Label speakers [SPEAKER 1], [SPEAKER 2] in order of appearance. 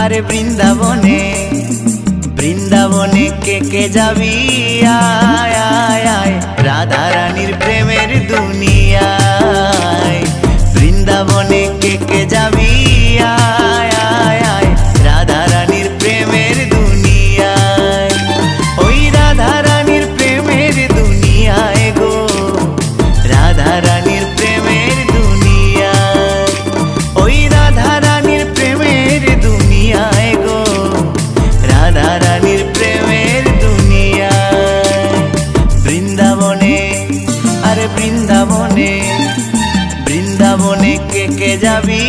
[SPEAKER 1] আরে বৃন্দাবনে বৃন্দাবনে কে যাবি আয় আয় আয় রাধা রানীর প্রেমের দুনিয়ায় বৃন্দাবনে কে যাবি আয় আয় আয় রাধা রানীর প্রেমের দুনিয়ায় ওই রাধা রানীর প্রেমের দুনিয়ায় গো রাধা রানীর প্রেমের দুনিয়ায় ওই রাধা রানীর প্রেমের দুনিয়ায় গো রাধা রানীর প্রেমের দুনিয়ায় বৃন্দাবনে আরে বৃন্দাবনে বৃন্দাবনে কে যাবি